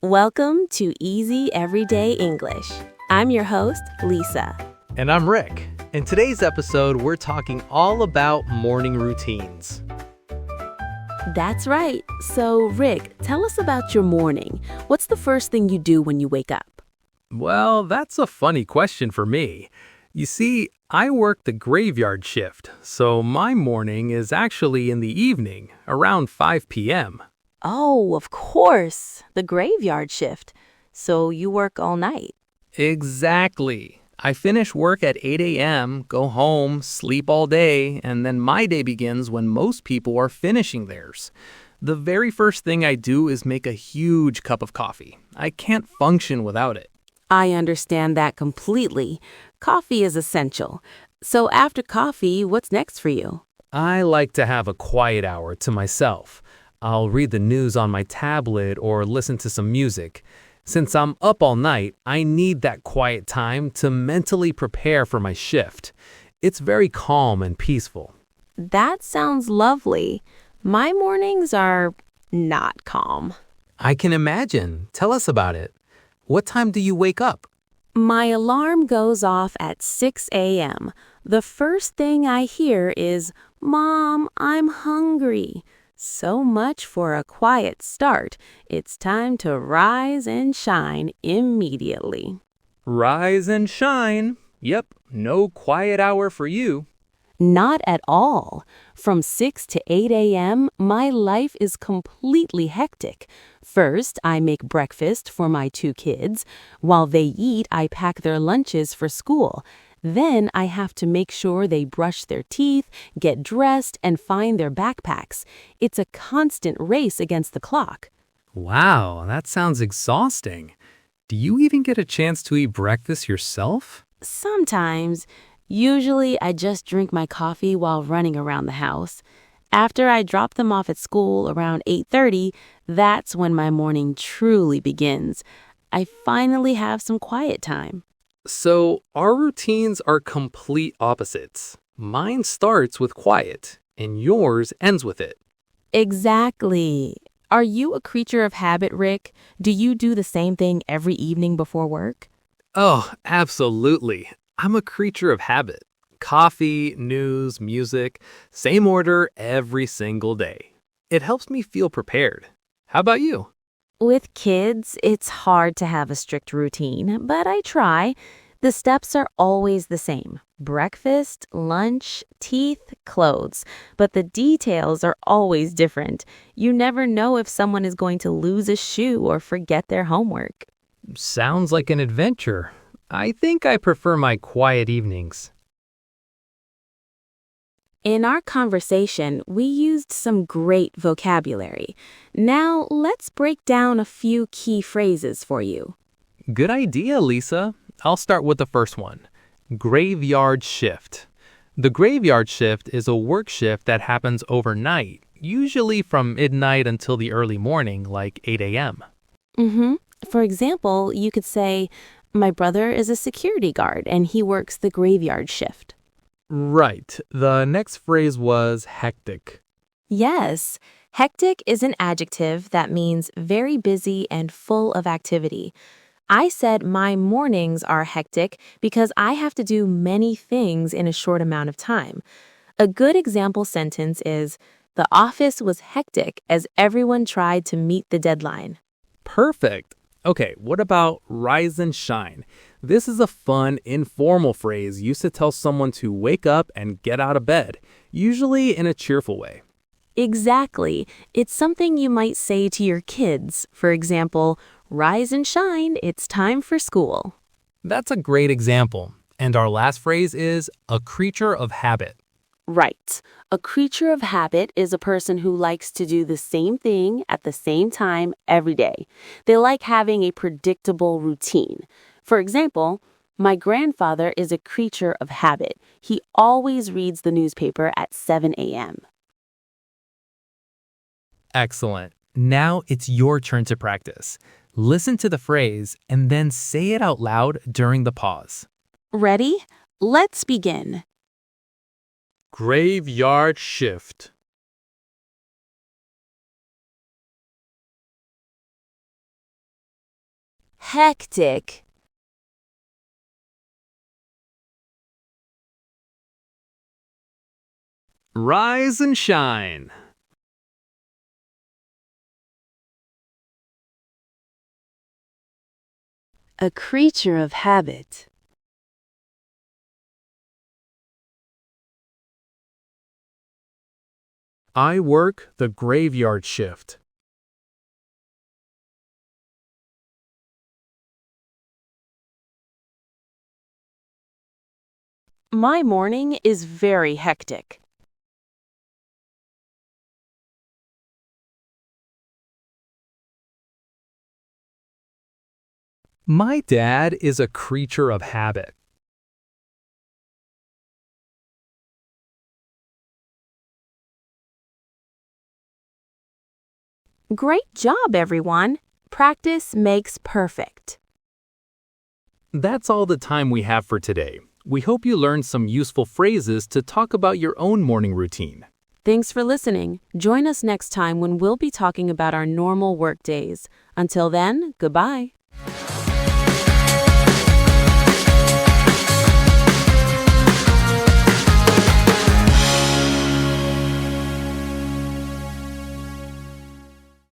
Welcome to Easy Everyday English. I'm your host, Lisa. And I'm Rick. In today's episode, we're talking all about morning routines. That's right. So, Rick, tell us about your morning. What's the first thing you do when you wake up? Well, that's a funny question for me. You see, I work the graveyard shift, so my morning is actually in the evening, around 5 p.m. Oh, of course, the graveyard shift. So you work all night. Exactly. I finish work at 8 a.m., go home, sleep all day, and then my day begins when most people are finishing theirs. The very first thing I do is make a huge cup of coffee. I can't function without it. I understand that completely. Coffee is essential. So after coffee, what's next for you? I like to have a quiet hour to myself. I'll read the news on my tablet or listen to some music. Since I'm up all night, I need that quiet time to mentally prepare for my shift. It's very calm and peaceful. That sounds lovely. My mornings are not calm. I can imagine. Tell us about it. What time do you wake up? My alarm goes off at 6 a.m. The first thing I hear is, "Mom, I'm hungry." So much for a quiet start. It's time to rise and shine immediately. Rise and shine. Yep, no quiet hour for you. Not at all. From 6 to 8 a.m., my life is completely hectic. First, I make breakfast for my two kids. While they eat, I pack their lunches for school. Then I have to make sure they brush their teeth, get dressed, and find their backpacks. It's a constant race against the clock. Wow, that sounds exhausting. Do you even get a chance to eat breakfast yourself? Sometimes. Usually, I just drink my coffee while running around the house. After I drop them off at school around 8:30, that's when my morning truly begins. I finally have some quiet time. So, our routines are complete opposites. Mine starts with quiet, and yours ends with it. Exactly. Are you a creature of habit, Rick? Do you do the same thing every evening before work? Oh, absolutely. I'm a creature of habit. Coffee, news, music, same order every single day. It helps me feel prepared. How about you? With kids, it's hard to have a strict routine, but I try. The steps are always the same: breakfast, lunch, teeth, clothes. But the details are always different. You never know if someone is going to lose a shoe or forget their homework. Sounds like an adventure. I think I prefer my quiet evenings. In our conversation, we used some great vocabulary. Now, let's break down a few key phrases for you. Good idea, Lisa. I'll start with the first one. Graveyard shift. The graveyard shift is a work shift that happens overnight, usually from midnight until the early morning, like 8 a.m. For example, you could say, "My brother is a security guard and he works the graveyard shift." Right. The next phrase was hectic. Yes, hectic is an adjective that means very busy and full of activity. I said my mornings are hectic because I have to do many things in a short amount of time. A good example sentence is, "The office was hectic as everyone tried to meet the deadline." Perfect. Okay, what about rise and shine? This is a fun, informal phrase used to tell someone to wake up and get out of bed, usually in a cheerful way. Exactly. It's something you might say to your kids. For example, "Rise and shine, it's time for school." That's a great example. And our last phrase is a creature of habit. Right. A creature of habit is a person who likes to do the same thing at the same time every day. They like having a predictable routine. For example, my grandfather is a creature of habit. He always reads the newspaper at 7 a.m. Excellent. Now it's your turn to practice. Listen to the phrase and then say it out loud during the pause. Ready? Let's begin. Graveyard shift. hectic. Rise and shine. A creature of habit. I work the graveyard shift. My morning is very hectic. My dad is a creature of habit. Great job, everyone. Practice makes perfect. That's all the time we have for today. We hope you learned some useful phrases to talk about your own morning routine. Thanks for listening. Join us next time when we'll be talking about our normal work days. Until then, goodbye.